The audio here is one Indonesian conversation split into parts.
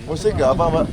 Musik nggak apa, Mbak?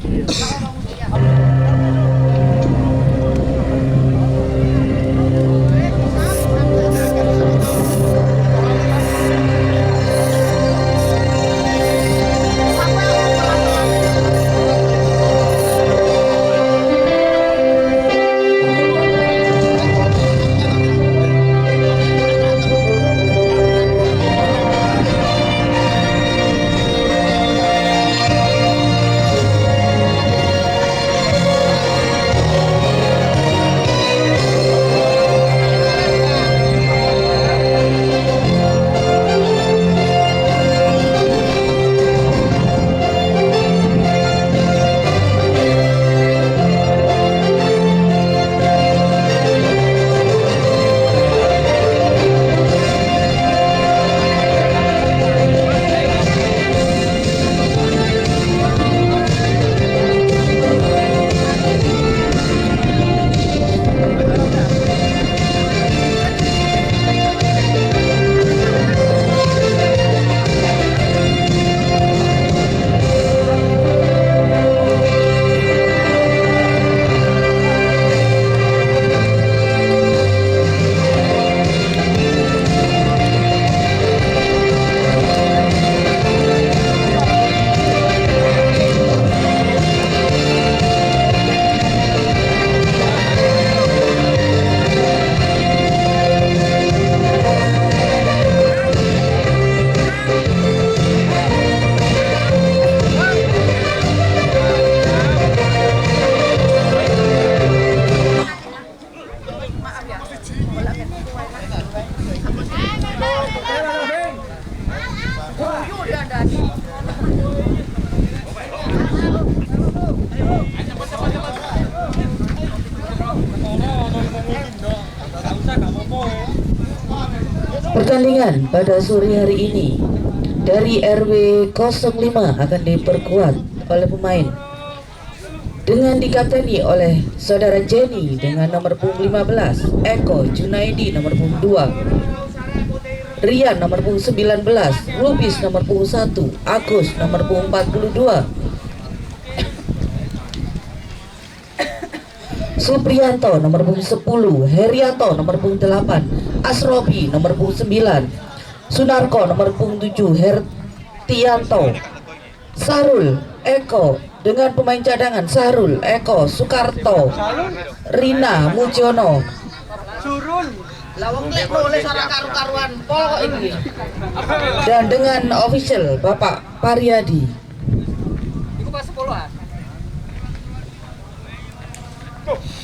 Pertandingan pada sore hari ini dari RW 05 akan diperkuat oleh pemain dengan dikapteni oleh saudara Jenny dengan nomor punggung 15, Eko Junaidi nomor punggung 2, Rian nomor punggung 19, Rubis nomor punggung 1, Agus nomor punggung 42, Supriyanto nomor punggung 10, Herianto nomor punggung 8, Asrobi nomor punggung 9, Sunarko nomor punggung 7, Hertianto, Sarul Eko dengan pemain cadangan Sarul Eko Sukarto, Rina Mujono, dan dengan official Bapak Pariadi.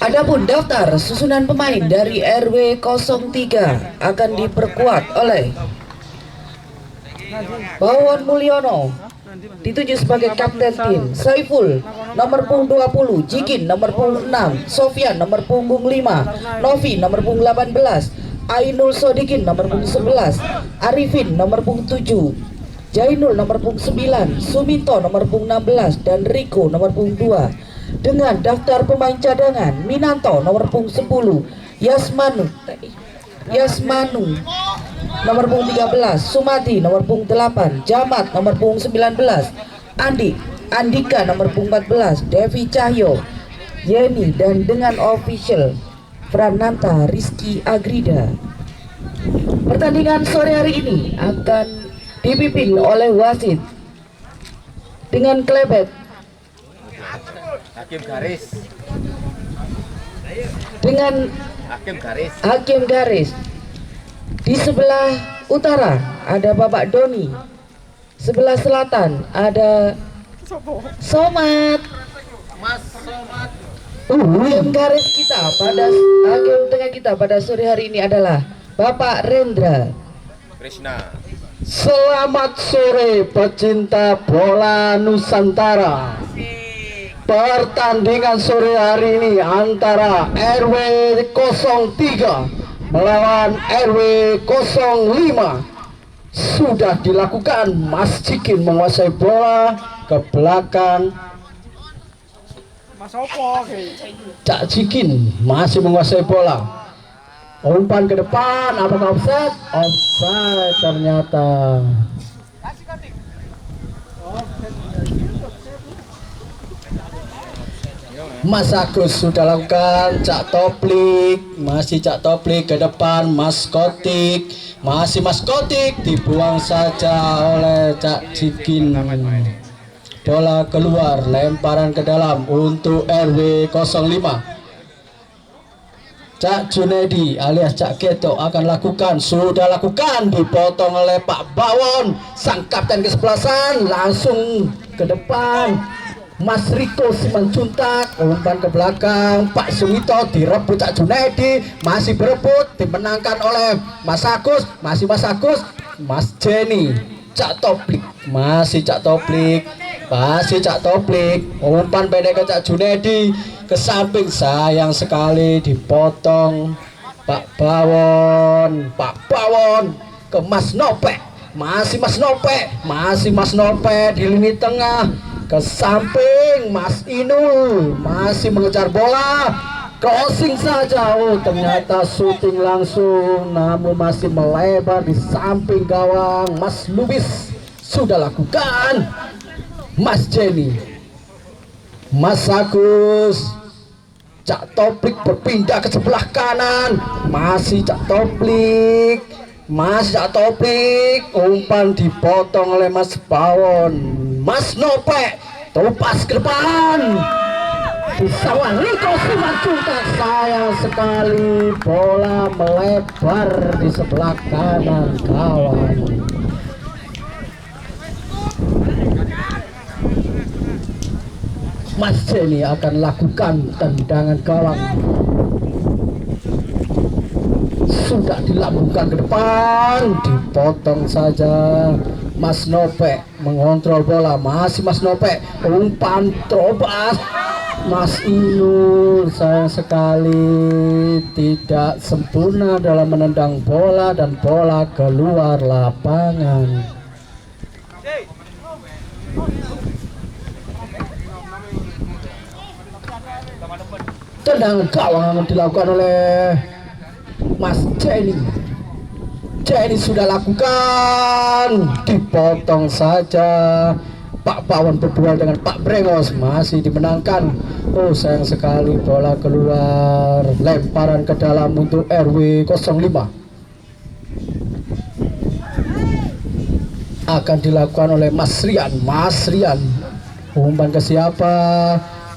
Adapun daftar susunan pemain dari RW 03 akan diperkuat oleh Bawon Mulyono dituju sebagai kapten tim, Saiful nomor punggung 20, Jikin nomor punggung 6, Sofyan nomor punggung 5, Novi nomor punggung 18, Ainul Sodikin nomor punggung 11, Arifin nomor punggung 7, Jainul nomor punggung 9, Suminto nomor punggung 16, dan Riko nomor punggung 2. Dengan daftar pemain cadangan, Minanto nomor punggung 10, Yasmanu nomor punggung 13, Sumati nomor punggung 8, Jamat nomor punggung 19, Andika nomor punggung 14, Devi Cahyo, Yeni, dan dengan official Prananta Rizky Agrida. Pertandingan sore hari ini akan dipimpin oleh wasit dengan klebet dengan hakim garis. Di sebelah utara ada Bapak Doni, sebelah selatan ada Somat. Hakim garis kita pada hakim tengah kita pada sore hari ini adalah Bapak Rendra Krishna. Selamat sore pecinta bola Nusantara. Pertandingan sore hari ini antara RW 03 melawan RW 05 sudah dilakukan. Mas Jikin menguasai bola ke belakang. Cak Jikin masih menguasai bola. Umpan ke depan, apakah offside? Offside ternyata. Mas Agus sudah lakukan, Cak Toplik, masih Cak Toplik ke depan, Mas Kotik, masih Mas Kotik, dibuang saja oleh Cak Jikin. Bola keluar, lemparan ke dalam untuk RW 05. Cak Junedi alias Cak Keto akan lakukan, sudah lakukan, dipotong oleh Pak Bawon, sang kapten kesebelasan, langsung ke depan. Mas Riko Simanjuntak umpan ke belakang, Pak Sumito direbut Cak Junedi, masih berebut, dimenangkan oleh Mas Agus, masih Mas Agus, Mas Jenny, Cak Toplik, masih Cak Toplik, masih Cak Toplik, umpan pendek ke Cak Junedi ke samping, sayang sekali dipotong Pak Bawon, Pak Bawon ke Mas Nopek, masih Mas Nopek, masih Mas Nopek di lini tengah ke samping, Mas Inul masih mengejar bola, crossing saja, oh ternyata syuting langsung namun masih melebar di samping gawang. Mas Lubis sudah lakukan, Mas Jenny, Mas Agus, Cak Toplik berpindah ke sebelah kanan, masih Cak Toplik, masih Cak Toplik, umpan dipotong oleh Mas Bawon. Mas Nopek topas ke depan, Pisawan Riko Simanjuntak, sayang sekali bola melebar di sebelah kanan kawan. Mas Jenny akan lakukan tendangan gawang, sudah dilambungkan ke depan, dipotong saja. Mas Nopek mengontrol bola, masih Mas Nopek, umpan terobos, Mas Inul sayang sekali tidak sempurna dalam menendang bola dan bola keluar lapangan. Tendangan gawang dilakukan oleh Mas Jenny. Jenny sudah lakukan, dipotong saja. Pak Bawon berduel dengan Pak Brengos, masih dimenangkan. Oh sayang sekali bola keluar, lemparan ke dalam untuk RW 05. Akan dilakukan oleh Mas Rian. Mas Rian, umpan ke siapa?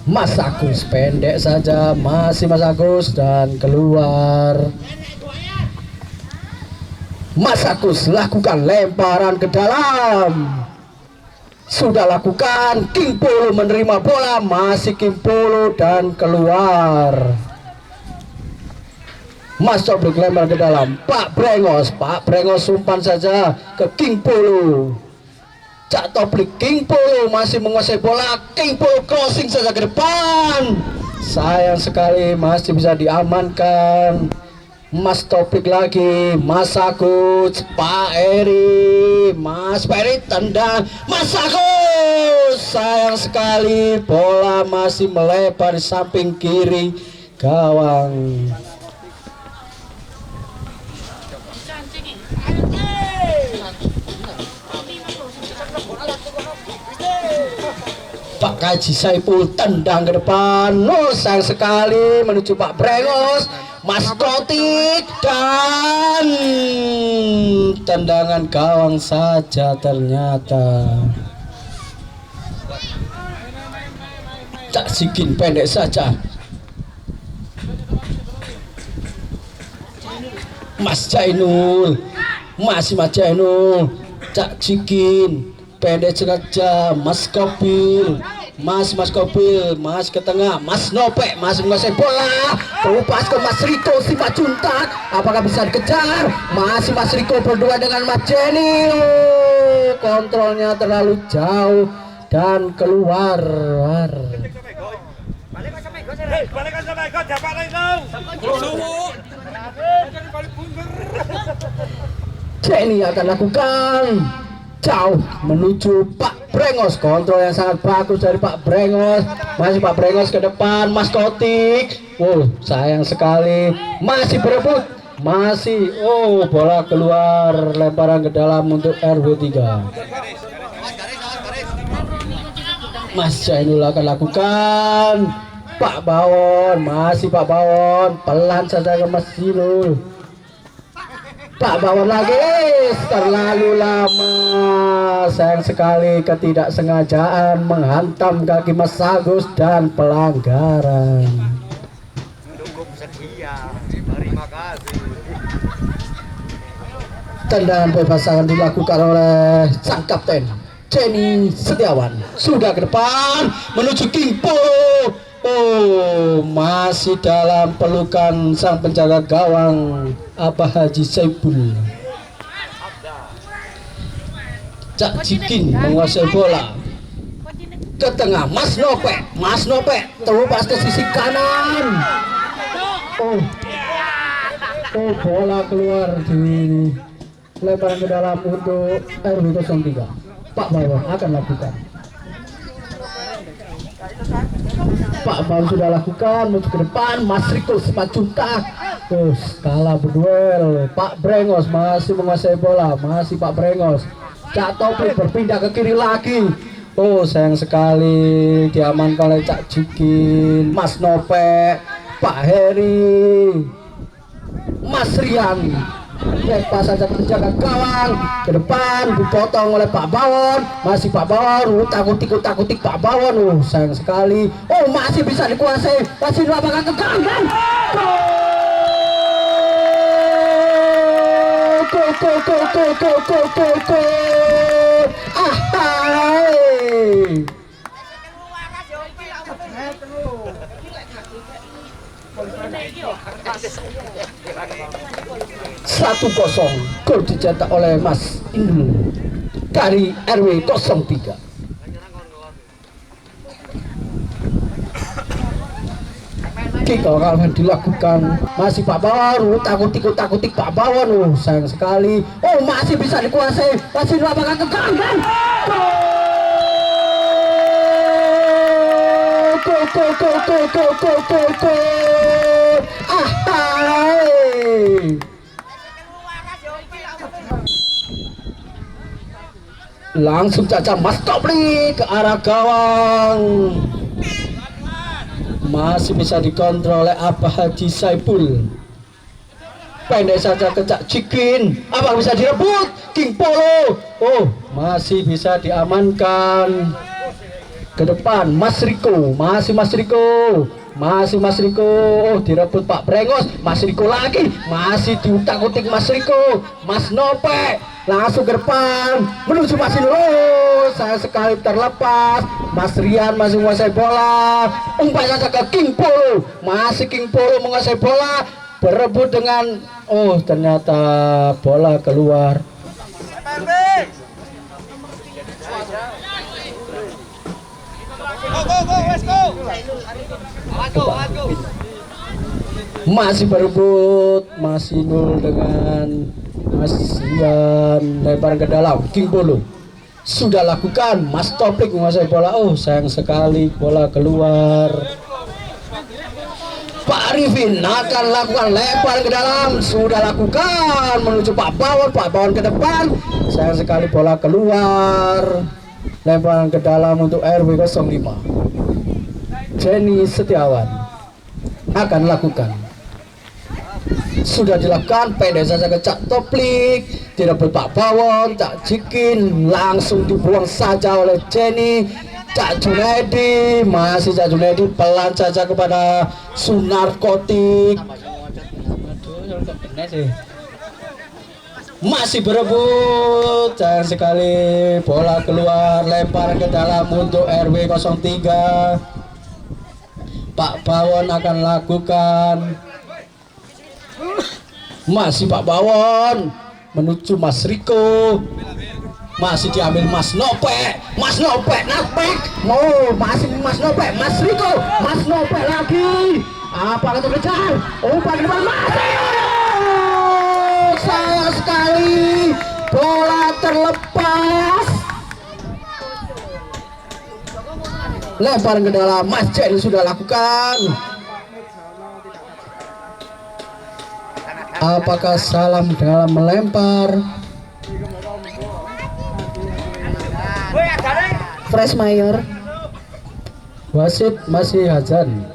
Mas Agus, pendek saja, masih Mas Agus dan keluar. Mas Agus lakukan lemparan ke dalam, sudah lakukan, King Polo menerima bola, masih King Polo dan keluar. Mas Toplik lempar ke dalam, Pak Brengos umpan saja ke King Polo. Cak Toplik, King Polo masih menguasai bola, King Polo crossing saja ke depan, sayang sekali masih bisa diamankan. Mas Toplik lagi, Mas Agus, Pak Eri, Mas Peri tendang, Mas Agus, sayang sekali bola masih melebar di samping kiri gawang. Pak Kaji Saipul tendang ke depan, oh sayang sekali menuju Pak Brengos, Mas Kotik, dan tendangan gawang saja ternyata. Cak Jikin pendek saja, Mas Jainul, masih Mas Jainul, Cak Jikin pendek saja, Mas Kopil, Mas Kopil, Mas ke tengah, Mas Nopek masih menguasai bola, terupas ke Mas Riko Simanjuntak, apakah bisa dikejar? Masih Mas Riko berdua dengan Mas Jenny, kontrolnya terlalu jauh dan keluar. Jenny akan lakukan jauh menuju Pak Brengos, kontrol yang sangat bagus dari Pak Brengos, masih Pak Brengos ke depan, Mas Kotik, oh sayang sekali masih berebut, masih, oh bola keluar, lemparan ke dalam untuk RW 3. Mas Jainul akan lakukan Pak Bawon, masih Pak Bawon, pelan saja ke Mas Sinul. Pak Bawon lagi, terlalu lama. Sayang sekali ketidaksengajaan menghantam kaki Mas Agus dan pelanggaran. Terima kasih. Tendangan bebas akan dilakukan oleh sang kapten Jenny Setiawan. Sudah ke depan menuju Kimpo. Oh, masih dalam pelukan sang penjaga gawang Abah Haji Saipul. Cak Jikin menguasai bola ke tengah. Mas Nope terlepas ke sisi kanan. Oh, bola keluar di lebaran ke dalam untuk RW 03. Pak Bawon akan lakukan. Pak Bawon sudah lakukan, menuju ke depan. Mas Riko Simacuntak terus kalah berduel. Pak Brengos masih menguasai bola, masih Pak Brengos. Cak Topik berpindah ke kiri lagi. Oh, sayang sekali diamankan oleh Cak Jikin. Mas Nope, Pak Heri, Mas Rian. Lepas saja penjaga gawang ke depan, dipotong oleh Pak Bawon. Masih Pak Bawon, utak-utik Pak Bawon. Sayang sekali. Oh, masih bisa dikuasai. Masih apakah ke gawang? Go. Ahai. 1-0 gol dicetak oleh Mas Indul dari RW 03. Kick akan dilakukan. Masih Pak Bawon, utak-utik Pak Bawon. Sayang sekali. Oh, masih bisa dikuasai. Masih lapangan ke kanan. Go. Ahai. Langsung caca Mas Topli ke arah gawang. Masih bisa dikontrol oleh Abah Haji Saipul. Pendek saja ke Cak Jikin. Apa bisa direbut? King Polo. Oh, masih bisa diamankan. Ke depan Mas Riko, masih Mas Riko. Oh, direbut Pak Brengos. Mas Riko lagi, masih diutak-utik Mas Riko. Mas Nope langsung ke depan menuju Mas Indul. Saya sekali terlepas. Mas Rian masih menguasai bola. Umpan saja ke King Polo. Masih King Polo menguasai bola. Berebut dengan, oh, ternyata bola keluar. Masih berebut Mas Indul dengan Mas Rian. Lebar ke dalam King Polo. Sudah lakukan. Mas Topik menguasai bola. Oh, sayang sekali bola keluar. Pak Arifin akan lakukan lempar ke dalam. Sudah lakukan menuju Pak Bawon ke depan. Sayang sekali bola keluar. Lemparan ke dalam untuk RW 05. Jenny Setiawan akan lakukan. Sudah dilakukan, pendek saja ke Cak Toplik. Direbut Pak Bawon, Cak Jikin langsung dibuang saja oleh Jenny. Cak Junedi, masih Cak Junedi pelan saja kepada Sunarkotik. Masih berebut, sayang sekali bola keluar. Lempar ke dalam untuk RW 03. Pak Bawon akan lakukan. Masih Pak Bawon menuju Mas Riko. Masih diambil Mas Nope. Napek. Oh, masih Mas Nope. Mas Riko. Mas Nope lagi. Apa yang terkejar? Umpan ke depan masih. Sayang sekali bola terlepas. Lempar ke dalam. Mas Jen sudah lakukan. Apakah salah dalam melempar? Fresh Mayor. Wasit masih Hazan.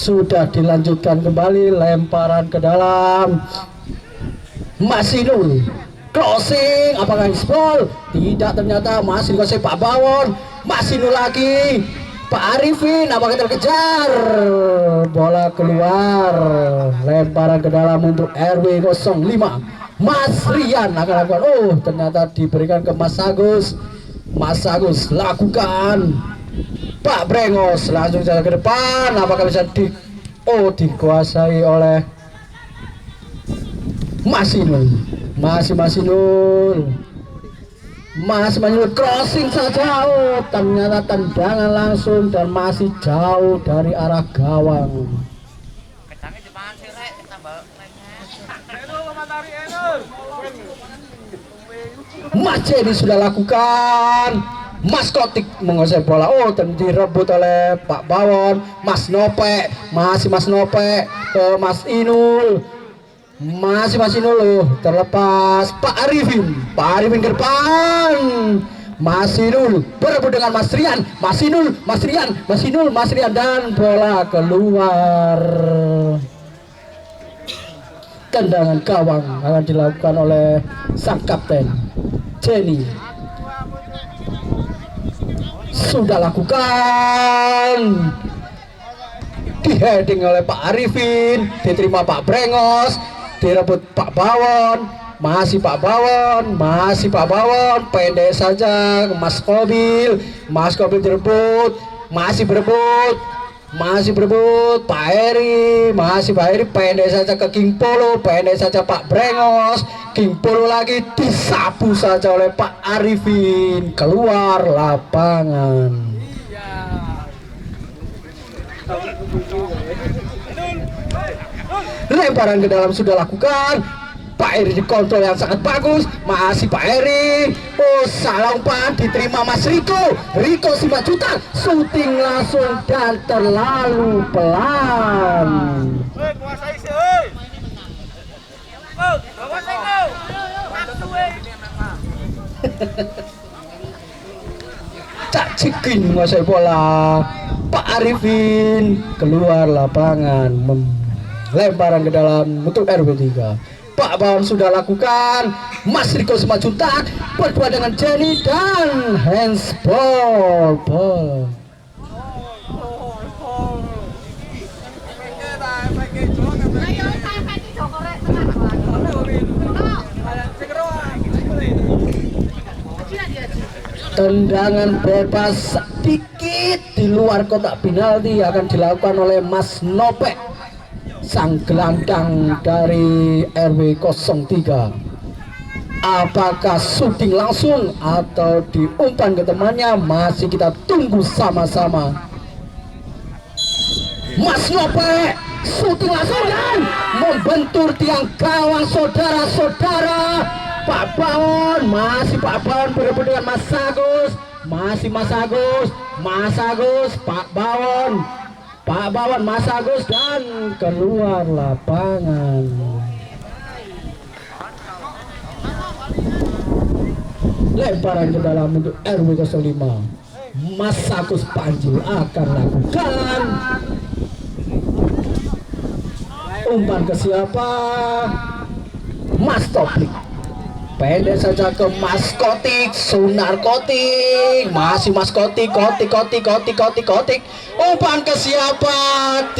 Sudah dilanjutkan kembali, lemparan ke dalam. Masih nul. Crossing, apakah gol? Tidak, ternyata masih dikuasai Pak Bawon. Masih nul lagi. Pak Arifin, apakah terkejar? Bola keluar. Lemparan ke dalam untuk RW 05. Mas Rian akan lakukan. Oh, ternyata diberikan ke Mas Agus. Mas Agus lakukan. Pak Brengos langsung jalan ke depan. Apakah bisa dikuasai oleh masih nul. Masih nul. Crossing saja. Oh, ternyata tendangan langsung dan masih jauh dari arah gawang. Mas Jenny sudah lakukan. Mas Kotik menguasai bola. Oh, dan direbut oleh Pak Bawon. Mas Nope, masih Mas Nope ke Mas Inul. Masih Inul loh, terlepas Pak Arifin ke depan. Mas Inul berebut dengan Mas Rian. Mas Rian dan bola keluar. Tendangan gawang akan dilakukan oleh sang kapten Jenny. Sudah lakukan, di-heading oleh Pak Arifin, diterima Pak Brengos, direbut Pak Bawon, masih Pak Bawon, pendek saja ke Mas Kobil direbut, masih berebut Pak Heri, pendek saja ke King Polo, pendek saja Pak Brengos, King Polo lagi disapu saja oleh Pak Arifin, keluar lapangan. Lemparan ke dalam sudah lakukan. Pak Heri dikontrol yang sangat bagus. Masih Pak Heri. Oh, salah umpan diterima Mas Riko Simanjuntak. Syuting langsung dan terlalu pelan. Cak Cikin menguasai bola. Pak Arifin keluar lapangan. Lemparan ke dalam untuk RW 3. Pak Bawon sudah lakukan. Mas Riko Simanjuntak berdua dengan Jenny dan handsball. Tendangan bebas sedikit di luar kotak penalti akan dilakukan oleh Mas Nopek, sang gelandang dari RW 03. Apakah syuting langsung atau diumpan ke temannya? Masih kita tunggu sama-sama. Mas Nope syuting langsung dan membentur tiang gawang saudara-saudara. Pak Bawon, masih Pak Bawon berebut dengan Mas Agus. Masih Mas Agus, Pak Bawon, Mas Agus, dan keluar lapangan. Lemparan ke dalam untuk RW 05. Mas Agus Panjil akan lakukan umpan ke siapa? Mas Toplik. Pendek saja ke Mas Kotik. Sunar Kotik. Masih Mas Kotik. Kotik. Umpan ke siapa?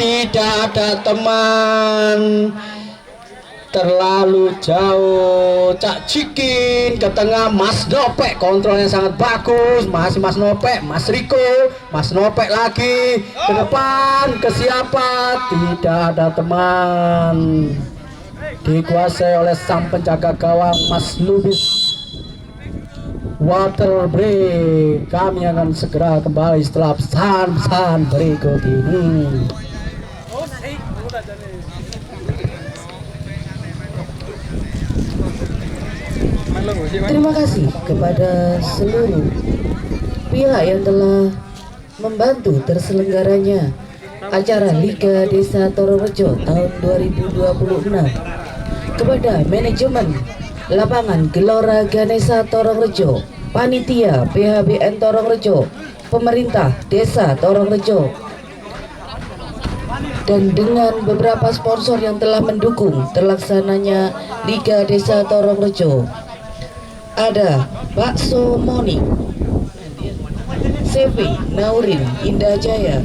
Tidak ada teman. Terlalu jauh. Cak Cikin ke tengah. Mas Nopek, kontrolnya sangat bagus. Masih Mas Nopek. Mas Riko. Mas Nopek lagi ke depan. Ke siapa? Tidak ada teman. Dikuasai oleh sang penjaga gawang Mas Lubis. Water break. Kami akan segera kembali setelah pesan-pesan berikut ini. Terima kasih kepada seluruh pihak yang telah membantu terselenggaranya acara Liga Desa Tororejo tahun 2026. Kepada manajemen lapangan Gelora Ganesha Tororejo, panitia PHBN Tororejo, pemerintah Desa Tororejo, dan dengan beberapa sponsor yang telah mendukung terlaksananya Liga Desa Tororejo. Ada Bakso Moni, CV Naurin Indah Jaya,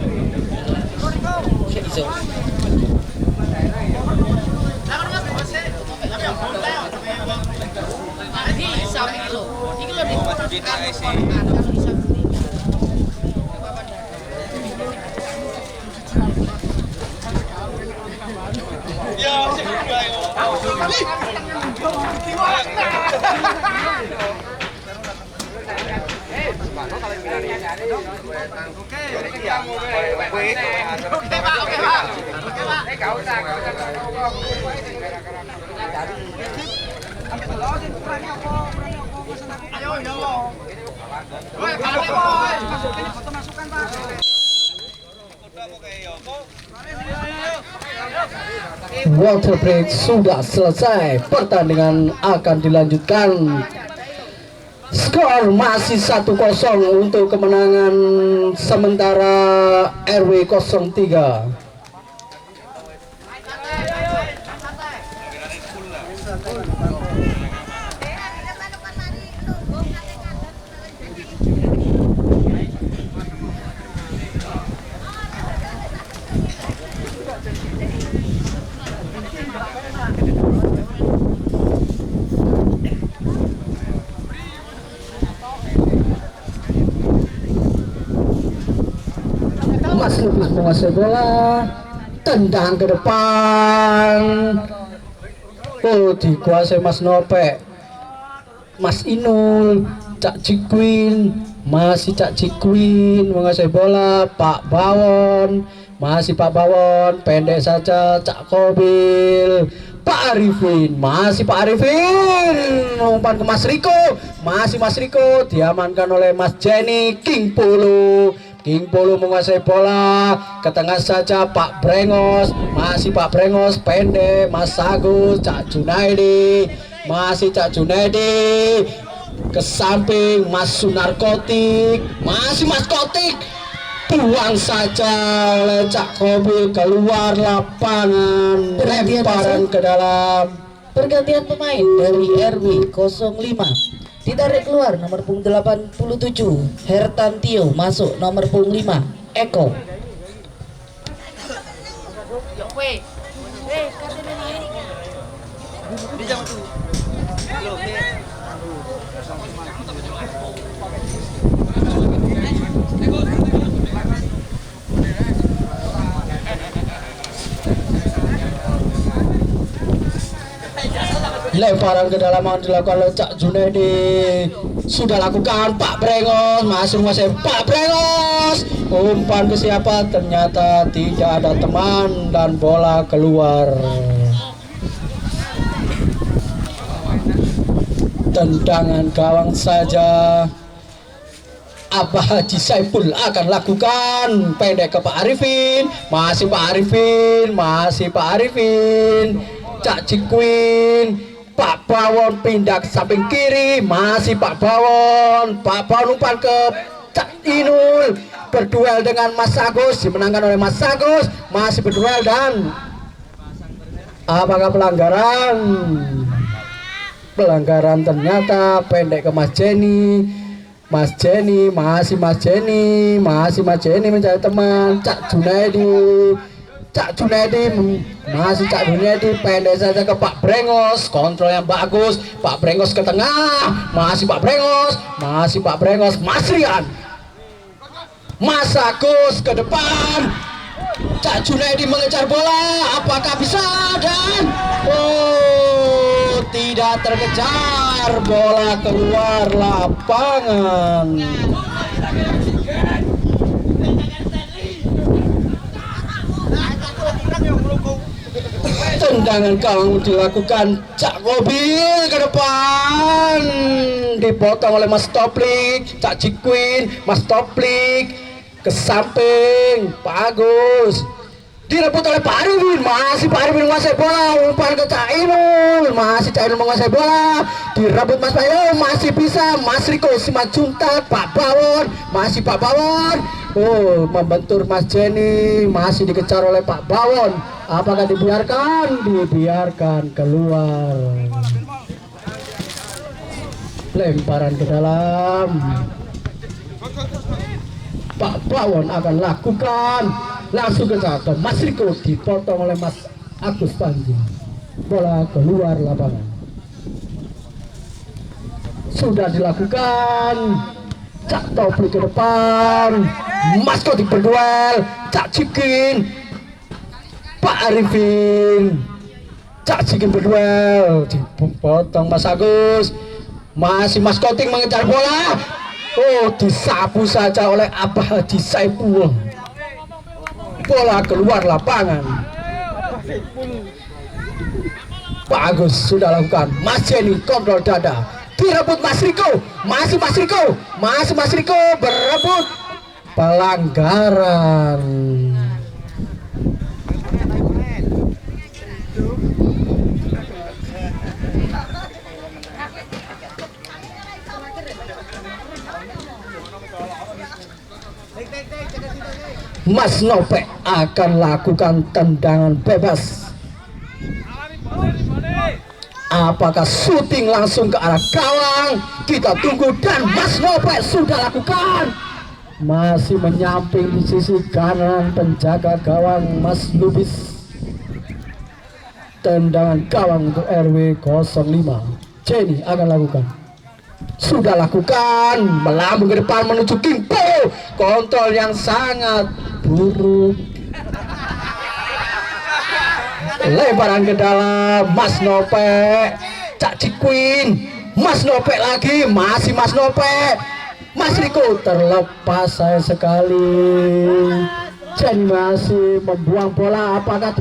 Water break sudah selesai. Pertandingan akan dilanjutkan. Skor masih 1-0 untuk kemenangan sementara RW 03. Mas Lubis menguasai bola, tendang ke depan. Oh, dikuasai Mas Nopek. Mas Inul, Cak Cikwin, masih Cak Cikwin menguasai bola. Pak Bawon, masih Pak Bawon, pendek saja Cak Kobil. Pak Arifin, masih Pak Arifin, umpan ke Mas Riko, masih Mas Riko, diamankan oleh Mas Jenny. King Polo menguasai bola, ke tengah saja Pak Brengos, masih Pak Brengos, pendek Mas Agus, Cak Junaidi, masih Cak Junaidi, ke samping Mas Sunarkotik, masih Mas Kotik, buang saja oleh Cak Kobil, keluar lapangan, lemparan ke dalam. pergantian pemain dari RW 05. Ditarik keluar nomor punggung 87 Hertantio, masuk nomor punggung 5 Eko. Lemparan ke dalam dilakukan oleh Cak Junaidi. Sudah lakukan Pak Brengos, masih menguasai Pak Brengos. Umpan ke siapa? Ternyata tidak ada teman dan bola keluar. Tendangan gawang saja. Abah Haji Saiful akan lakukan pendek ke Pak Arifin, masih Pak Arifin, masih Pak Arifin. Cak Cikwin, Pak Bawon pindah ke samping kiri, masih Pak Bawon. Pak Bawon umpan ke Cak Inul, berduel dengan Mas Agus, dimenangkan oleh Mas Agus, masih berduel dan apakah pelanggaran? Pelanggaran ternyata pendek ke Mas Jenny. Mas Jenny, masih Mas Jenny, masih Mas Jenny mencari teman. Cak Junaidi, Cak Junaidi, masih Cak Junaidi pendek saja ke Pak Brengos. Kontrol yang bagus, Pak Brengos ke tengah, masih Pak Brengos, masih Pak Brengos. Mas Rian, Mas Agus ke depan. Cak Junaidi mengejar bola, apakah bisa? Dan tidak terkejar, bola keluar lapangan. Tendangan gawang dilakukan Cak Gobil ke depan, dipotong oleh Mas Toplik. Cak Cikwin, Mas Toplik ke samping, Pak Agus direbut oleh Pak Arifin, masih Pak Arifin menguasai bola. Umpan ke Cak Inul, masih Cak Inul menguasai bola, direbut Mas Bayo, masih bisa Mas Riko Simanjuntak. Pak Bawon, masih Pak Bawon, membentur Mas Jenny, masih dikejar oleh Pak Bawon. Apakah dibiarkan? Dibiarkan keluar. Lemparan ke dalam, Pak Bawon akan lakukan langsung ke satu. Mas Riko dipotong oleh Mas Agus Panji. Bola keluar lapangan. Sudah dilakukan. Cak Topli ke depan. Mas Kodik berduel. Cak Cikin, Pak Arifin. Cak Cikin berduel. Dipotong Mas Agus. Masih Mas Kodik mengejar bola. Disapu saja oleh Abah Haji Saiful. Bola keluar lapangan. Pak Agus sudah lakukan. Mas Jenny kontrol dada, direbut Mas Riko, masih Mas Riko, masih Mas Riko berebut. Pelanggaran. Mas Nopek akan lakukan tendangan bebas. Apakah syuting langsung ke arah gawang? Kita tunggu, dan Mas Nopek sudah lakukan. Masih menyamping di sisi kanan penjaga gawang Mas Lubis. Tendangan gawang untuk RW 05. Jenny akan lakukan. Sudah lakukan, melambung ke depan menuju Kimpo. Kontrol yang sangat buruk. Lemparan ke dalam, Mas Nopek. Cak Cikwin, Mas Nopek lagi, masih Mas Nopek. Mas Riko terlepas sayang sekali. Jenny masih membuang bola. Apakah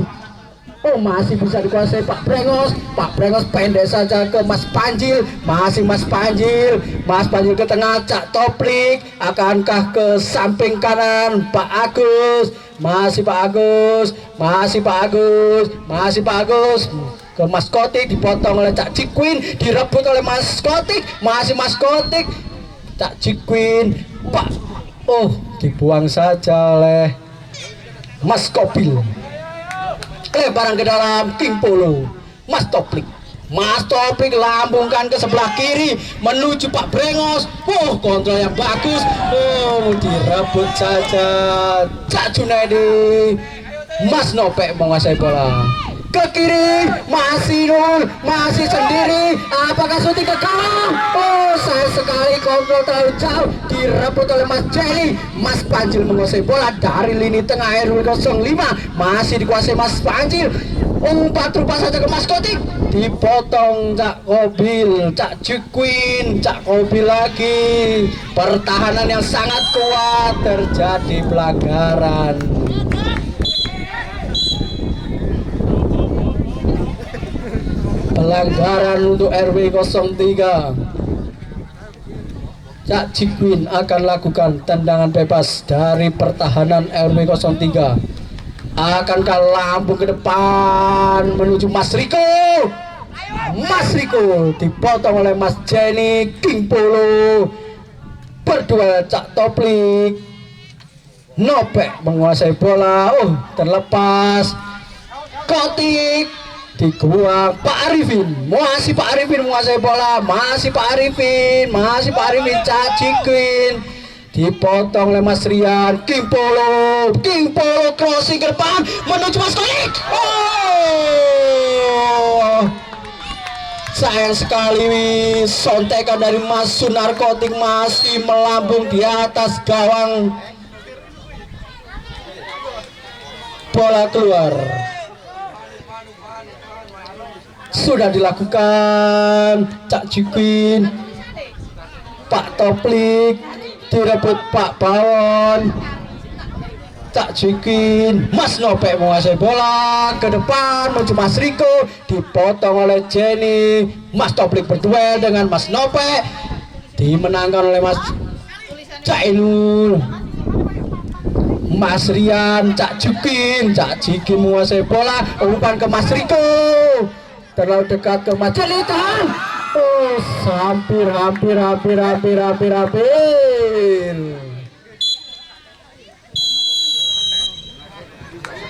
masih bisa dikuasai Pak Brengos. Pak Brengos pendek saja ke Mas Panjil, masih Mas Panjil. Mas Panjil ke tengah, Cak Toplik. Akankah ke samping kanan Pak Agus, masih Pak Agus, masih Pak Agus, masih Pak Agus. Ke Mas Kotik, dipotong oleh Cak Cikwin, direbut oleh Mas Kotik, masih Mas Kotik. Cak Cikwin, Pak, dibuang saja oleh Mas Kopil. Lemparan ke dalam, King Polo. Mas Toplik, Mas Toplik lambungkan ke sebelah kiri menuju Pak Brengos. Kontrol yang bagus. Direbut saja Cak Junaidi. Mas Nopek menguasai bola. Ke kiri, masih Nul, masih sendiri. Apakah syuting ke gawang? Oh, saya sekali kontrol terlalu jauh, direbut oleh Mas Jenny. Mas Panjil menguasai bola dari lini tengah RW 05, masih dikuasai Mas Panjil. Umpat rupa saja ke Mas Kotik, dipotong Cak Kobil, Cak Jukwin, Cak Kobil lagi. Pertahanan yang sangat kuat, terjadi pelanggaran. Pelanggaran untuk RW 03. Cak Jukwin akan lakukan tendangan bebas dari pertahanan RW 03. Akankah lambung ke depan menuju Mas Riko? Mas Riko dipotong oleh Mas Jenny. King Polo berdua Cak Toplik. Nopek menguasai bola. Oh, terlepas. Kotik dibuang. Pak Arifin, masih Pak Arifin menguasai bola. Masih Pak Arifin, Cak Jukwin dipotong oleh Mas Rian. King Polo crossing ke depan menuju Mas Konik. Oh, sayang sekali, sontekan dari Mas Sunarkotik masih melambung di atas gawang. Bola keluar. Sudah dilakukan. Cak Jukwin, Pak Toplik direbut Pak Bawon. Cak Jukwin, Mas Nopek menguasai bola ke depan menuju Mas Riko, dipotong oleh Jenny. Mas Toplik berduel dengan Mas Nopek, dimenangkan oleh Mas Cak Inul. Mas Rian, Cak Jukwin menguasai bola, umpan ke Mas Riko, terlalu dekat ke Mas Jenny. Tahan. Oh, hampir.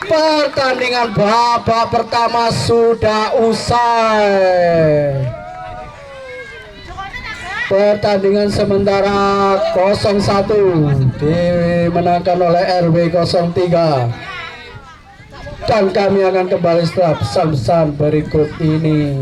Pertandingan babak pertama sudah usai. Pertandingan sementara 0-1 dimenangkan oleh RW 03. Dan kami akan kembali setelah pesan-pesan berikut ini.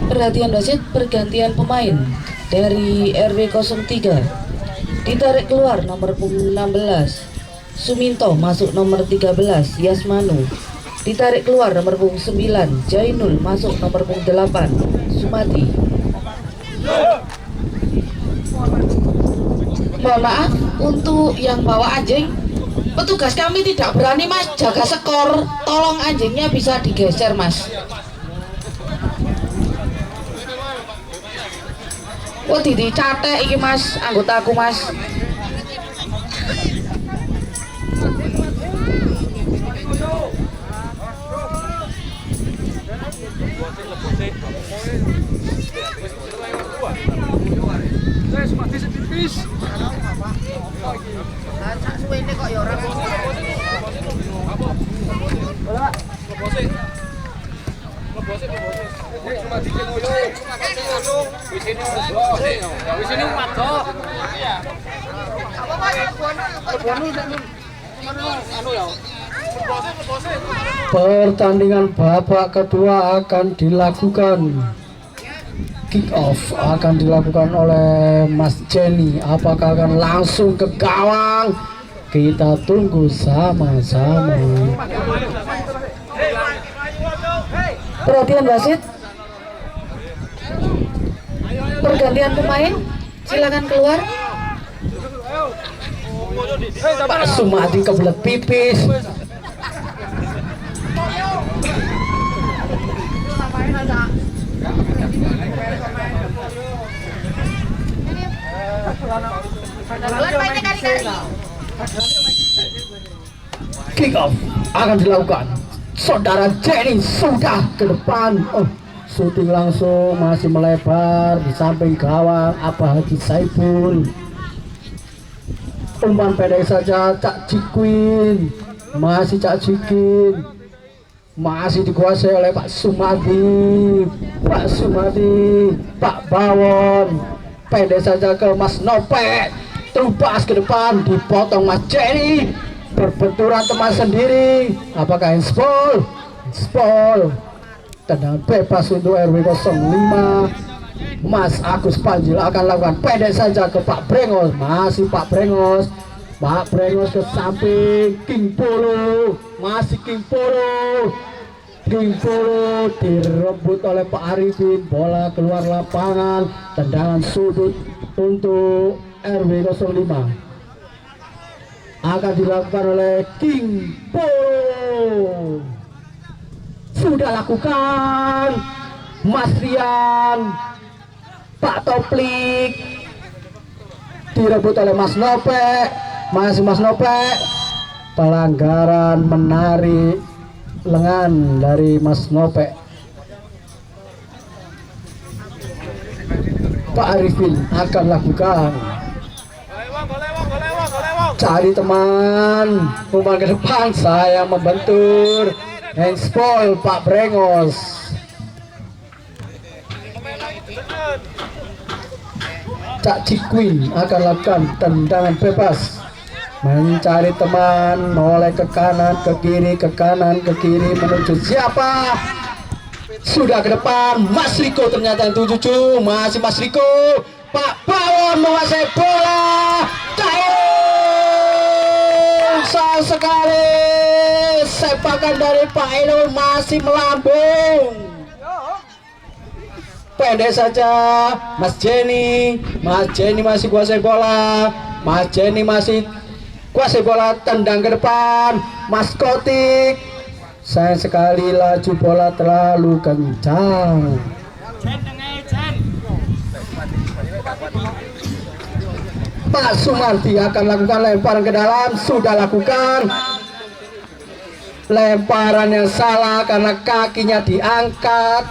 Perhatian wasit, pergantian pemain dari RW 03. Ditarik keluar nomor punggung 16 Suminto, masuk nomor 13 Yasmanu. Ditarik keluar nomor punggung 9 Jainul, masuk nomor punggung 8 Sumati. Mohon maaf untuk yang bawa anjing, petugas kami tidak berani mas jaga skor, tolong anjingnya bisa digeser mas. Wah, dicatek iki mas, anggotaku mas. Pertandingan babak kedua akan dilakukan. Kick off akan dilakukan oleh Mas Jenny. Apakah akan langsung ke gawang? Kita tunggu sama-sama. Perhatian wasit, pergantian pemain, silakan keluar. Pak Sumadi kebelet pipis. Kick off akan dilakukan. Saudara Jenny sudah ke depan. Oh, Syuting langsung masih melebar di samping gawang Abah Haji Saiful. Umpan pendek saja Cak Cikwin, masih Cak Cikwin, masih dikuasai oleh Pak Sumadi, Pak Bawon. Pendek saja ke Mas Nopek, terubas ke depan, dipotong Mas Jenny, berbenturan teman sendiri. Apakah handball? Tendangan bebas untuk RW 05. Mas Agus Panjil akan lakukan pendek saja ke Pak Brengos, masih Pak Brengos ke samping King Polo, masih King Polo direbut oleh Pak Arifin, bola keluar lapangan, tendangan sudut untuk RW 05 akan dilakukan oleh King Polo. Sudah lakukan Mas Rian, Pak Toplik direbut oleh Mas Nopek, masih Mas Nopek. Pelanggaran menarik lengan dari Mas Nopek. Pak Arifin akan lakukan, cari teman, umpan ke depan, saya membentur. Handball Pak Brengos. Cak Cikwin akan lakukan tendangan bebas, mencari teman, mulai ke kanan, ke kiri, ke kanan, ke kiri, menuju siapa? Sudah ke depan, Mas Riko ternyata yang tuju, masih Mas Riko. Pak Bawon menguasai bola, sayang sekali. Sepakan dari Pak Enul masih melambung. Pendek saja Mas Jenny masih kuasai bola. Mas Jenny masih kuasai bola, tendang ke depan. Mas Kotik, sayang sekali laju bola terlalu kencang. Pak Sumarti akan lakukan lemparan ke dalam, sudah lakukan. Lemparan yang salah karena kakinya diangkat.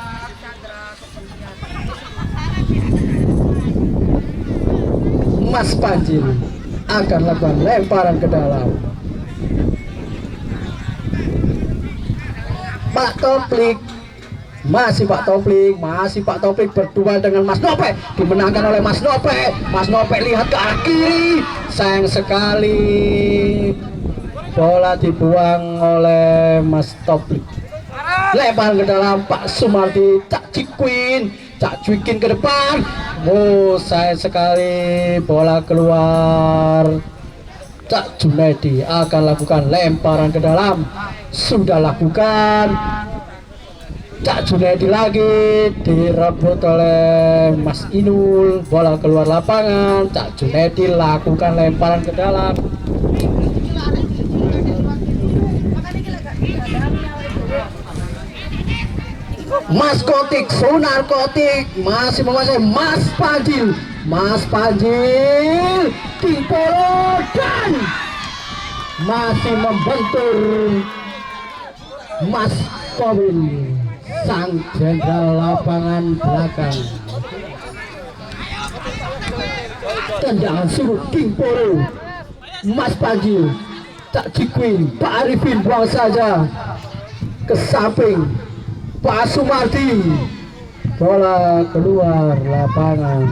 Mas Panjil akan lakukan lemparan ke dalam. Pak Toplik, masih Pak Toplik berdua dengan Mas Nopek, dimenangkan oleh Mas Nopek. Mas Nopek lihat ke arah kiri, sayang sekali bola dibuang oleh Mas Toplik. Lempar ke dalam Pak Sumarti, Cak Cikwin ke depan. Oh, sayang sekali bola keluar. Cak Junaidi akan lakukan lemparan ke dalam, sudah lakukan. Cak Junaidi lagi direbut oleh Mas Inul, bola keluar lapangan. Cak Junaidi lakukan lemparan ke dalam. Mas Kotik, Sunar Kotik masih menguasai. Mas Panjil King Polo dan masih membentur Mas Kowin, sang jenderal lapangan belakang. Tendangan sudut King Polo, Mas Panjil, Cak Cikwin, Pak Arifin buang saja ke samping. Pak Sumarti, bola keluar lapangan.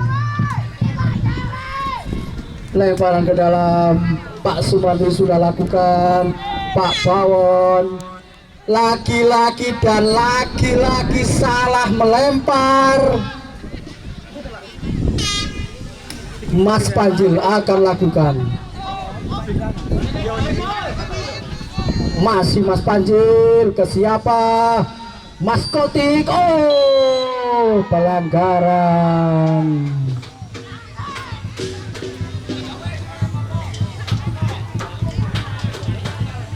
Lemparan ke dalam, Pak Sumarti sudah lakukan. Pak Bawon, laki-laki dan laki-laki salah melempar. Mas Panjil akan lakukan. Masih Mas Panjil, ke siapa? Mas Kotik. Oh, pelanggaran.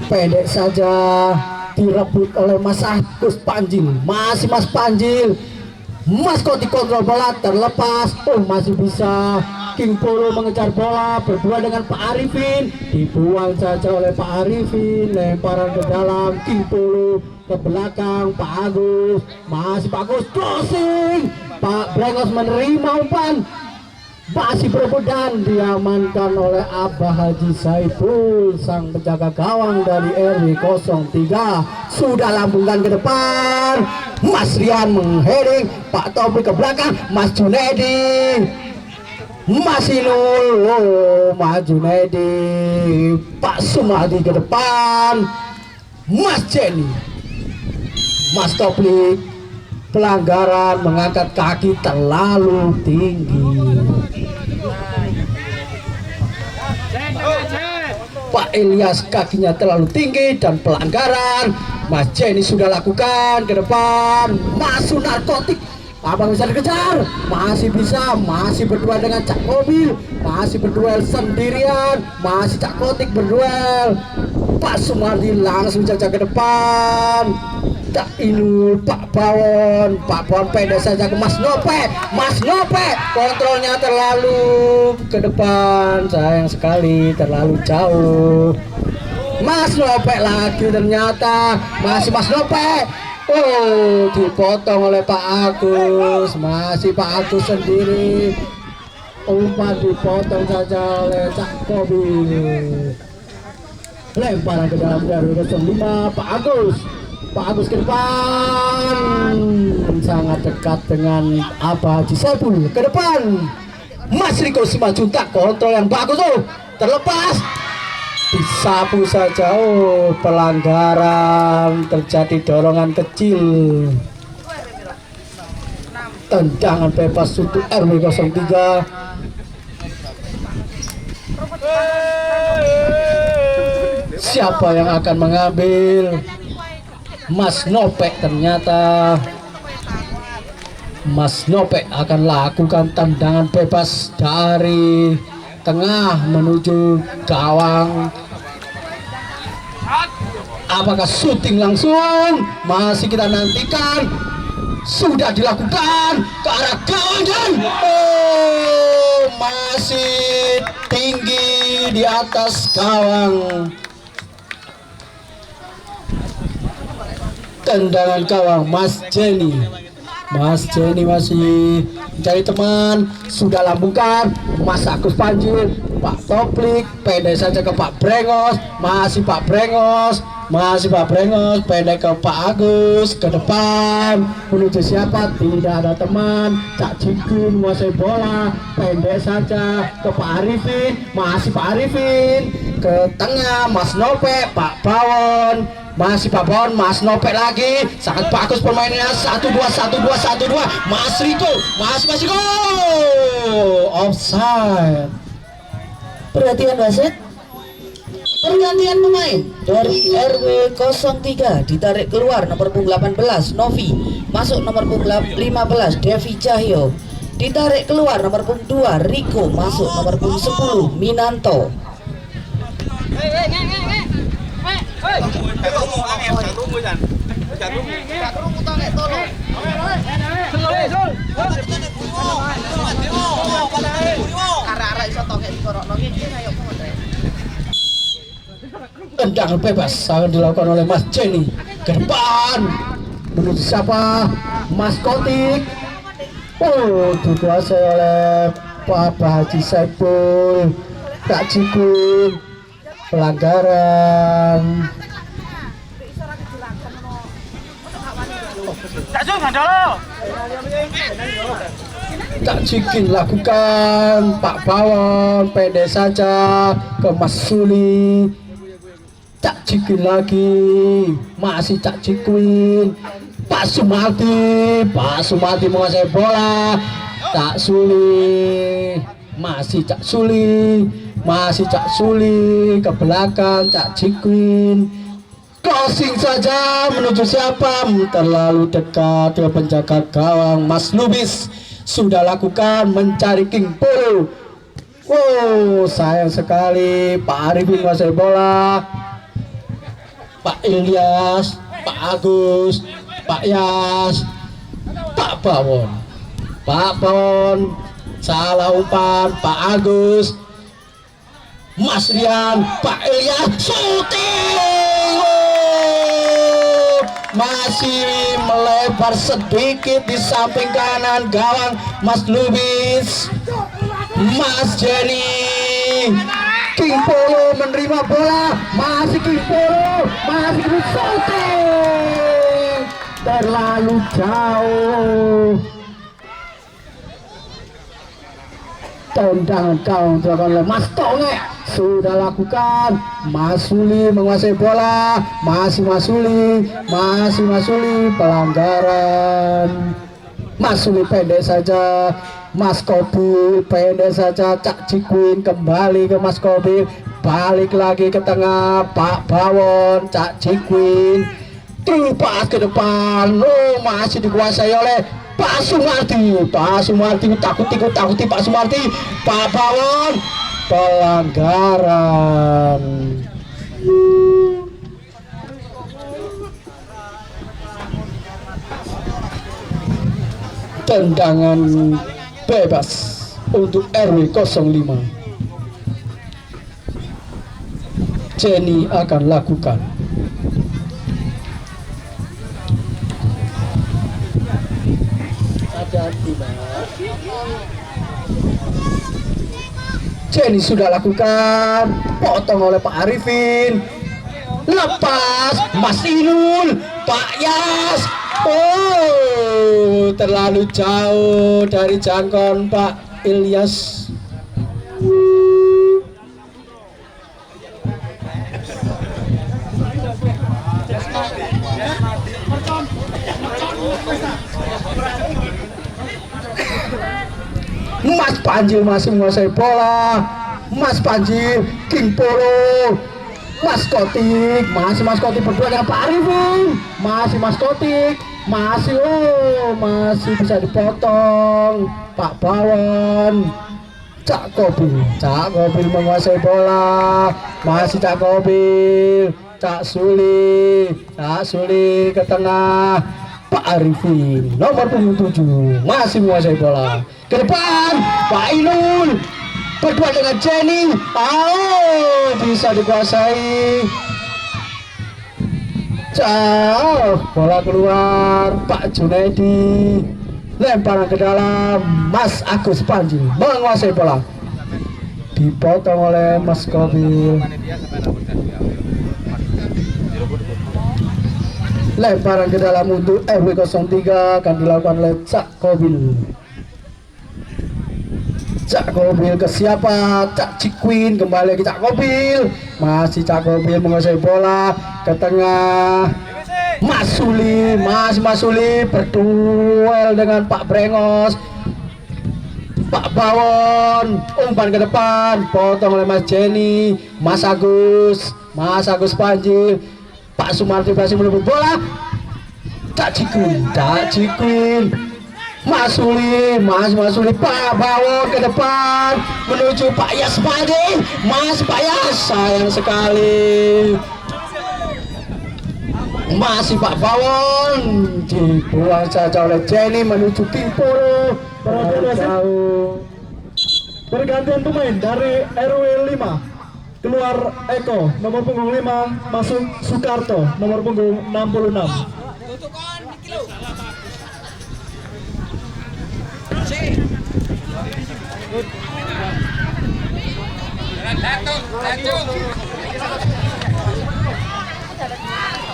Pendek saja, direbut oleh Mas Agus Panjil. Masih Mas Panjil. Mas Kotik kontrol bola, terlepas. Oh, masih bisa. King Polo mengejar bola berdua dengan Pak Arifin, dibuang saja oleh Pak Arifin. Lemparan ke dalam, King Polo ke belakang Pak Agus, masih Pak Agus crossing, Pak Brengos menerima umpan, masih berebut dan diamankan oleh Abah Haji Saiful, sang penjaga gawang dari RW 03. Sudah lambungkan ke depan, Mas Rian mengheading, Pak Topik ke belakang, Mas Junedi masih nol, Mas Junedi, Pak Sumadi ke depan, Mas Jenny, Mas Topik, pelanggaran mengangkat kaki terlalu tinggi. Pak Ilyas kakinya terlalu tinggi dan pelanggaran. Mas Jenny sudah lakukan ke depan, masuk narkotik. Apa bisa dikejar? Masih bisa, masih berdua dengan Cak Mobil, masih berduel sendirian, masih Cak Kotik berduel. Pak Sumardi langsung jaga ke depan. Tak Inul, Pak Bawon pendek saja ke Mas Nope, kontrolnya terlalu ke depan, sayang sekali terlalu jauh. Mas Nope lagi ternyata, masih Mas Nope. Oh, dipotong oleh Pak Agus, masih Pak Agus sendiri. Umpan dipotong saja oleh Cak Mobil. Lemparan ke dalam dari 05, Pak Agus ke depan, sangat dekat dengan Abah Haji Saiful. Ke depan, Mas Riko Simanjuntak, kontrol yang bagus, terlepas, disapu saja. Pelanggaran, terjadi dorongan kecil, tendangan bebas untuk RW 03. Siapa yang akan mengambil? Mas Nopek, ternyata Mas Nopek akan lakukan tendangan bebas dari tengah menuju gawang. Apakah syuting langsung? Masih kita nantikan. Sudah dilakukan ke arah gawang dan masih tinggi di atas gawang. Tendangan gawang Mas Jenny masih mencari teman, sudah lambungkan, Mas Agus Panjir, Pak Toplik pendek saja ke Pak Brengos, masih Pak Brengos, pendek ke Pak Agus, ke depan menuju siapa? Tidak ada teman. Cak Cikun menguasai bola, pendek saja ke Pak Arifin, masih Pak Arifin, ke tengah Mas Nope, Pak Bawon, masih Pak Bawon, Mas Nope lagi, sangat bagus permainannya. 1-2, Mas Riko, masih gol, offside. Perhatian wasit, pergantian pemain dari RW 03 ditarik keluar nomor punggung 18 Novi, masuk nomor punggung 15 Devi Cahyo, ditarik keluar nomor punggung 2 Riko, masuk nomor punggung 10 Minanto. Tendangan bebas akan dilakukan oleh Mas Jenny ke depan menuju siapa? Mas Kotik. Dikuasai oleh Pak Haji Saiful. Kak Cikun, pelanggaran. Tak Cikin lakukan, Pak Bawon pendek saja ke Mas Suli. Tak Cikin lagi, masih Tak Cikin. Pak Sumardi menguasai bola. Tak Suli, masih Cak Suli ke belakang Cak Cikin. Crossing saja menuju siapa? Terlalu dekat ke penjaga gawang Mas Lubis. Sudah lakukan mencari King Polo. Sayang sekali Pak Arifin menguasai bola. Pak Ilyas, Pak Agus, Pak Yas, Pak Bawon, salah umpan. Pak Agus, Mas Rian, Pak Ilyas, syuting. masih melebar sedikit di samping kanan gawang Mas Lubis. Mas Jenny, King Polo menerima bola, masih King Polo, masih shooting terlalu jauh. Tendangan kawan dilakukan oleh Mas Tonge, sudah lakukan. Mas Suli menguasai bola, masih Mas Suli pelanggaran. Mas Suli pendek saja, Mas Kobil pendek saja. Cak Cikuin kembali ke Mas Kobil, balik lagi ke tengah Pak Bawon. Cak Cikuin terlepas ke depan, masih dikuasai oleh Pak Sumarti. Pak Sumarti takuti Pak Sumarti. Pak Bawon pelanggaran. Tendangan bebas untuk RW 05. Jenny akan lakukan. Jenny sudah lakukan, potong oleh Pak Arifin, lepas Mas Inul, Pak Yas. Oh, terlalu jauh dari jangkauan Pak Ilyas. Mas Panji masih menguasai bola. Mas Panji, King Polo, Mas Kotik, masih Mas Kotik berdua dengan Pak Arifin. Masih Mas Kotik, masih bisa dipotong. Pak Bawon, Cak Kobil menguasai bola. Masih Cak Kobil, Cak Suli ke tengah. Pak Arifin nomor 7 masih menguasai bola. Ke depan Pak Inul berdua dengan Jenny. Bisa dikuasai. Jauh bola keluar. Pak Junaidi lemparan ke dalam. Mas Agus Panji menguasai bola, dipotong oleh Mas Kobil. Lemparan ke dalam untuk RW 03 akan dilakukan oleh Cak Kobil. Cak Kobil ke siapa? Cak Cikuin kembali ke Cak Kobil. Masih Cak Kobil menguasai bola ke tengah. Mas Suli berduel dengan Pak Brengos. Pak Bawon umpan ke depan, potong oleh Mas Jenny. Mas Agus Panji. Pak Sumarti masih merebut bola. Cak Cikuin. Mas Suli, Pak Bawon ke depan menuju Pak Yas Padi. Pak Yas sayang sekali. Masih Pak Bawon dibuang saja oleh Jenny menuju King Polo. Pergantian pemain dari RW 5. Keluar Eko nomor punggung 5, masuk Soekarto nomor punggung 66.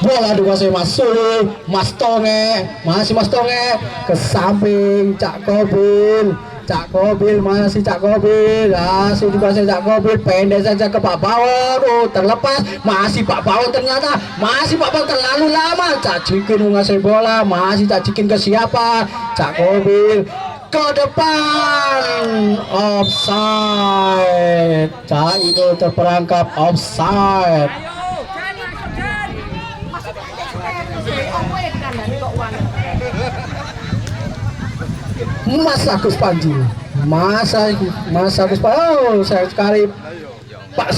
Bola dikuasai Mas Suli, Mas Tonge, masih Mas Tonge ke samping Cak Kobil. Masih dikuasai Cak Kobil, pendek saja ke Pak Bawon. Terlepas, masih Pak Bawon ternyata, terlalu lama. Cak Cikin menguasai bola, masih Cak Cikin ke siapa? Cak Kobil ke depan, offside. Cak itu terperangkap offside. Mas Agus Panji, Mas Agus Panji. Sayang sekali Pak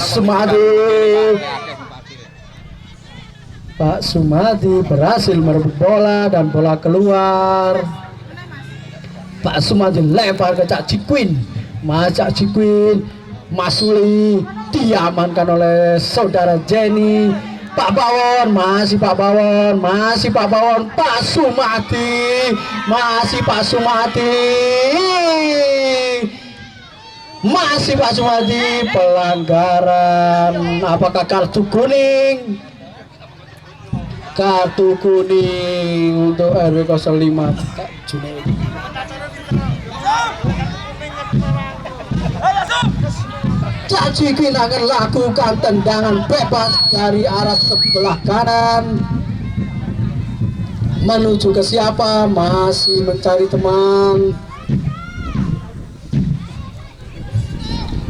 Sumadi berhasil merebut bola dan bola keluar. Pak Sumadi lempar ke Cak Cikuin. Mas Suli diamankan oleh saudara Jenny. Pak Bawon, masih Pak Bawon, masih Pak Bawon, Pak Sumati, masih Pak Sumati, masih Pak Sumati. Pelanggaran, apakah kartu kuning? Kartu kuning untuk RW 05 Kak Junaidi. Cak Jikin akan lakukan tendangan bebas dari arah sebelah kanan. Menuju ke siapa? Masih mencari teman.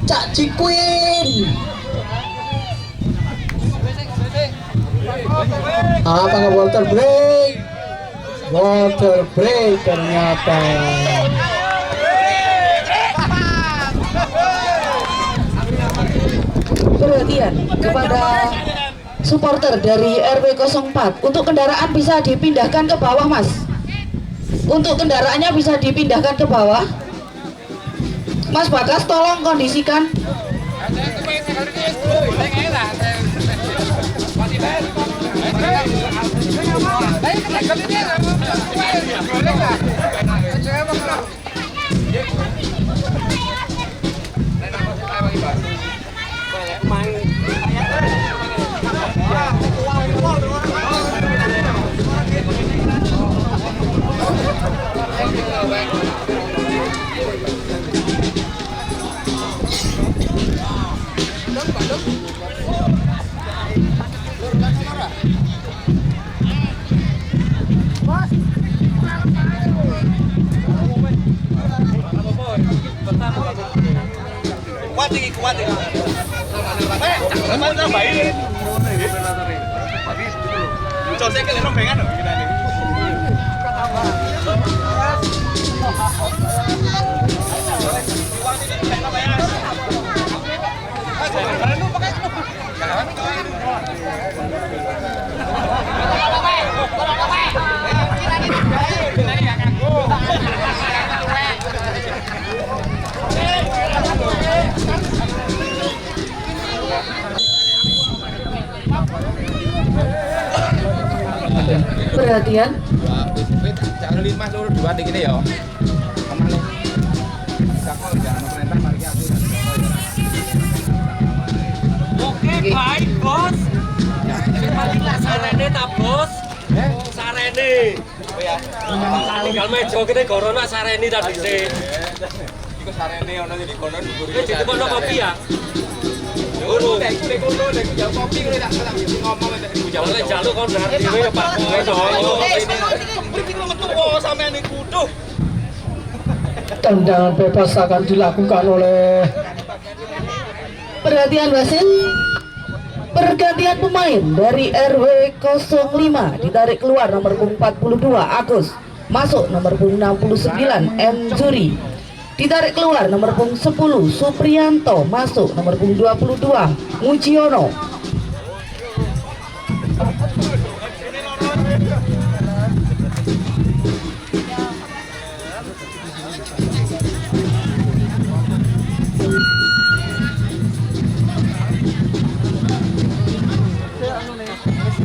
Cak Jikin. Apakah water break? Water break ternyata. Perhatian kepada supporter dari RW 04, untuk kendaraan bisa dipindahkan ke bawah, Mas. Untuk kendaraannya bisa dipindahkan ke bawah. Mas Bagas, tolong kondisikan. Kuat iki, kuat iki. Jangan nambahin. Jose ke rombengan lho kita ini. Perhatian. Jangan 5 seluruh 2 gini ya. Aman nih. Sakol jangan perintah mari aku. Oke, baik, Bos. Marilah sarene ta, Bos? Sarene. Oh ya. Tinggal meja kene corona sarene ta dhisik. Iku sarene ono jadi kono dhuwur. Wis ditemono kopi ya. Ngono nek iku kono nek jauh kopi kene tak ngomong nek iku jauh. Oleh jaluk kon berarti dhewe ya Pak. Sampean iku duh. Tendangan bebas akan dilakukan oleh Perhatian wasit. Pergantian pemain dari RW 05 ditarik keluar nomor punggung 42 Agus, masuk nomor punggung 69 M Juri. Ditarik keluar nomor punggung 10 Supriyanto, masuk nomor punggung 22 Mujiono.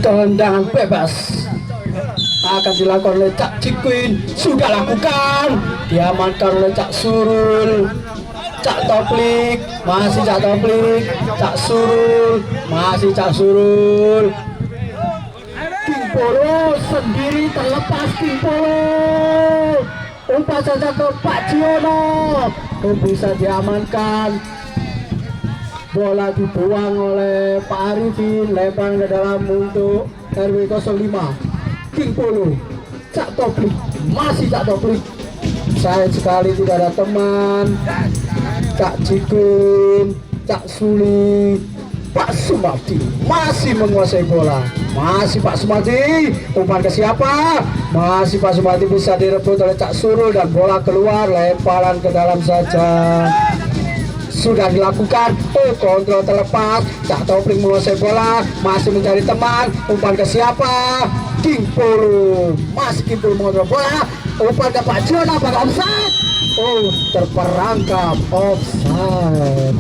tendangan bebas akan dilakukan oleh Cak Jikin. Sudah lakukan, diamankan oleh Cak Surul. Cak Toplik, masih Cak Toplik. Cak Surul, masih Cak Surul. Kimpolo sendiri terlepas. Kimpolo umpan saja ke Pak Ciono, bisa diamankan. Bola dibuang oleh Pak Arifin, lempar ke dalam untuk RW 05. King Polo, Cak Toplik, masih Cak Toplik. Sayang sekali tidak ada teman. Cak Jikin, Cak Suli, Pak Sumati masih menguasai bola. Masih Pak Sumati, umpan ke siapa? Masih Pak Sumati, bisa direbut oleh Cak Surul dan bola keluar, lemparan ke dalam saja. Sudah dilakukan, kontrol terlepas. Cak Toplik menguasai bola, masih mencari teman. Umpan ke siapa? King Polo, masih King Polo mengontrol bola. Umpan ke Pak Jona, apakah offside? Oh, terperangkap offside.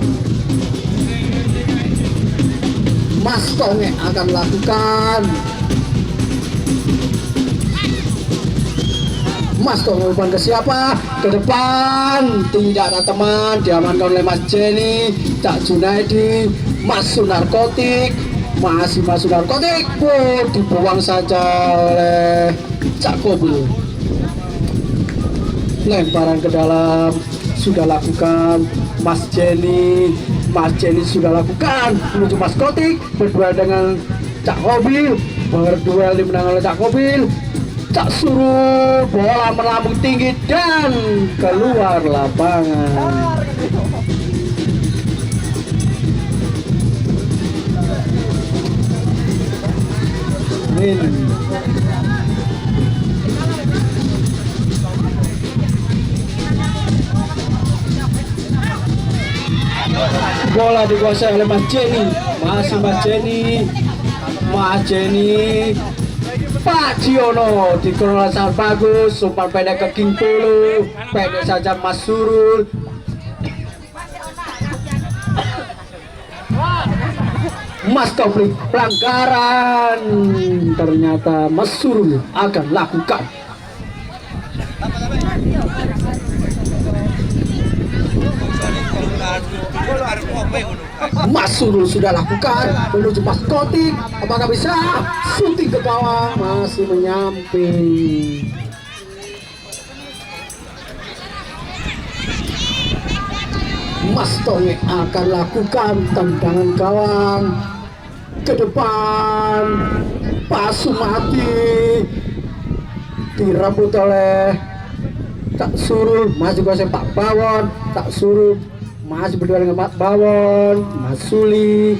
Mas Tonge akan lakukan. Mas Tonge umpan ke siapa? Ke depan. Tidak ada teman. Diamankan oleh Mas Jenny. Cak Junaidi. Masuk narkotik. Masih masuk narkotik. Dibuang saja oleh Cak Kobil. Lemparan ke dalam. Sudah lakukan Mas Jenny sudah lakukan menuju Mas Kotik, berduel dengan Cak Kobil, berduel dimenangkan oleh Cak Kobil. Cak Surul, bola melambung tinggi dan keluar lapangan. Bola dikuasai oleh Mas Jenny. Masih Mas Jenny. Pak Ciono dikelola sangat bagus. Umpan pendek ke King Pulu. Pendek saja Mas Surul. Mas Kopli pelanggaran. Ternyata Mas Surul akan lakukan. Mas Surul sudah lakukan menuju Mas Kotik. Apakah bisa syuting ke gawang? Masih menyamping. Mas Tonge akan lakukan tendangan gawang ke depan. Pak Sumati direbut oleh Cak Surul. Masih kuasai Pak Bawon. Cak Surul masih berdua dengan Pak Bawon. Mas Suli.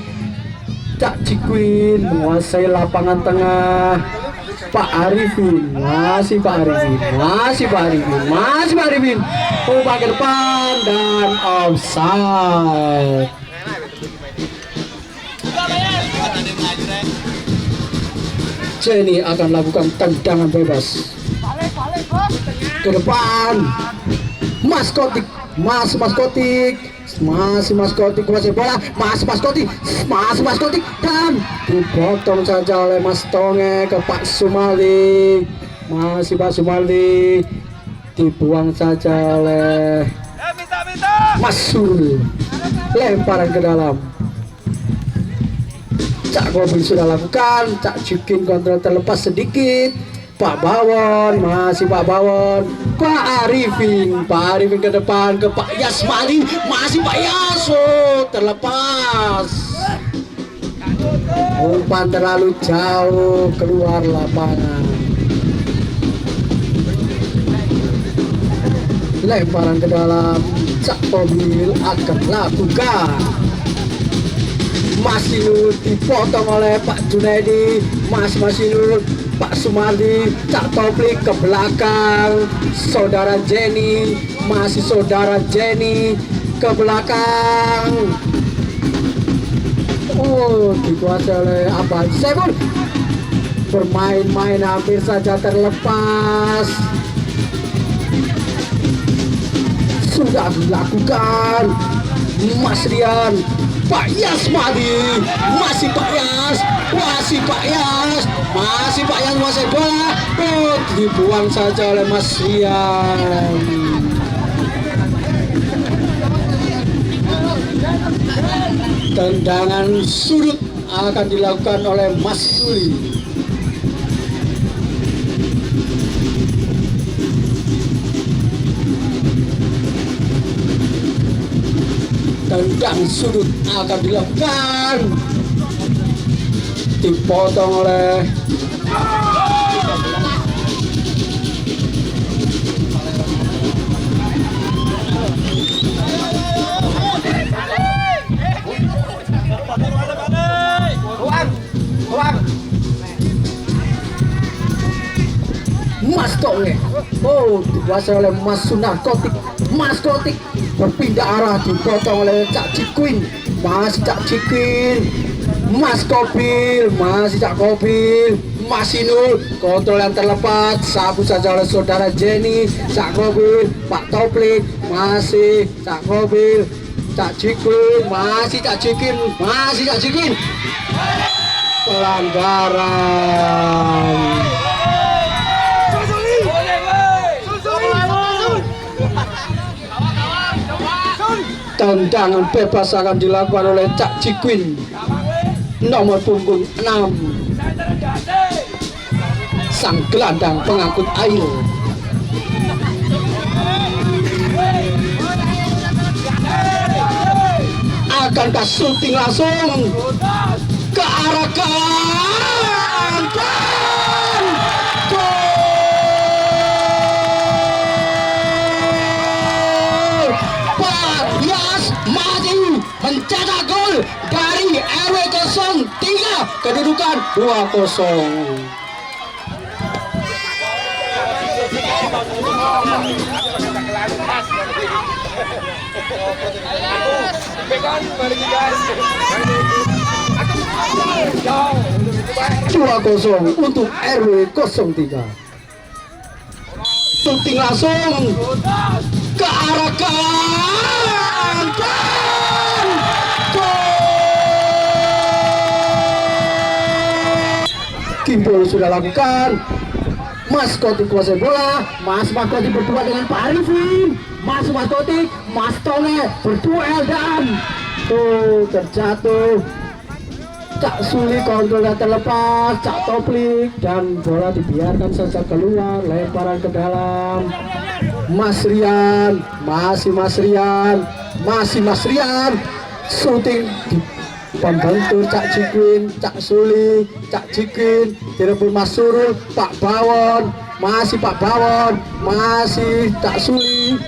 Cak Cikwin menguasai lapangan tengah. Pak Arifin, masih Pak Arifin. Umpan ke depan dan offside. Jenny akan lakukan tendangan bebas ke depan. Mas Kotik kuasai bola. Mas Kotik dan dipotong saja oleh Mas Tonge ke Pak Sumali. Masih Pak Sumali dibuang saja oleh Mas Surul. Lemparan ke dalam. Cak Kobil sudah lakukan. Cak Cikin kontrol terlepas sedikit. Pak Bawon, masih Pak Bawon. Pak Arifin ke depan ke Pak Yasmani. Masih Pak Yaso, terlepas. Umpan terlalu jauh keluar lapangan. Lemparan ke dalam. Cak Kobil akan lakukan. Masinul dipotong oleh Pak Junaidi. Masinul, Pak Sumardi, Cak Toplik ke belakang. Saudara Jenny, masih saudara Jenny ke belakang. Dikuasai oleh Abang Sebul. Bermain-main hampir saja terlepas. Sudah dilakukan. Mas Rian, Pak Yasmadi, masih Pak Yas menguasai bola. Dibuang saja oleh Mas Rian. Tendangan sudut akan dilakukan oleh Mas Suli. Tendang sudut akan dilakukan. Dipotong oleh Mas Tonge. Dikuasai oleh Mas Sunarkotik. Mas Kotik berpindah arah, dipotong oleh Cak Cikwin. Masih Cak Cikwin. Mas Kobil, masih Cak Kobil. Masinul, kontrol yang terlepas, sapu saja oleh saudara Jenny. Cak Kobil, Pak Toplik, masih Cak Kobil. Cak Jikin, masih Cak Jikin, masih Cak Jikin. Pelanggaran. Tendangan bebas akan dilakukan oleh Cak Jikin, nomor punggung 6, sang gelandang pengangkut air. Akankah syuting langsung ke arah kanan? Pak Yas maju mencetak gol dari RW 03, kedudukan 2-0. Dua 2-0 untuk RW 03. Syuting langsung ke arah kanan. Kimbol sudah lakukan. Mas Koti kuasai bola, Mas Koti berdua dengan Pak Arifin. Mas Koti, Mas Tone berduel dan tuh terjatuh. Cak Suli kontrolnya terlepas, Cak Toplik, dan bola dibiarkan saja keluar, lemparan ke dalam. Mas Rian, masih Mas Rian, syuting di pembentur Cak Jikin, Cak Suli, Cak Jikin, direbut Mas Surul, Pak Bawon, masih Pak Bawon, masih Cak Suli.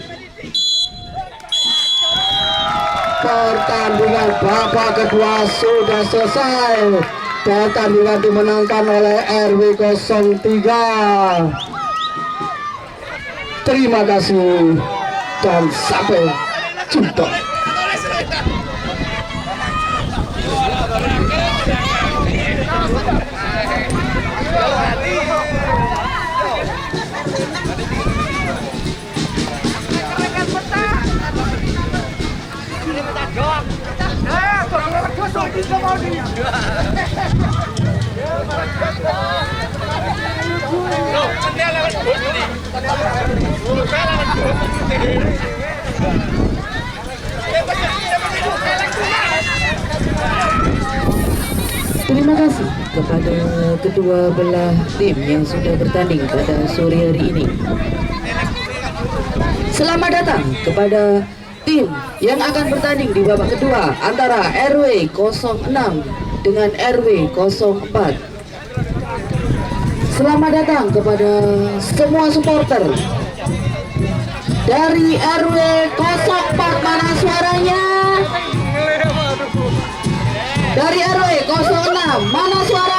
Pertandingan babak kedua sudah selesai. Pertandingan dimenangkan oleh RW 03. Terima kasih dan sampai jumpa. Terima kasih kepada kedua belah tim yang sudah bertanding pada sore hari ini. Selamat datang kepada tim yang akan bertanding di babak kedua antara RW 06 dengan RW 04. Selamat datang kepada semua supporter dari RW 04. Mana suaranya? Dari RW 06, mana suara?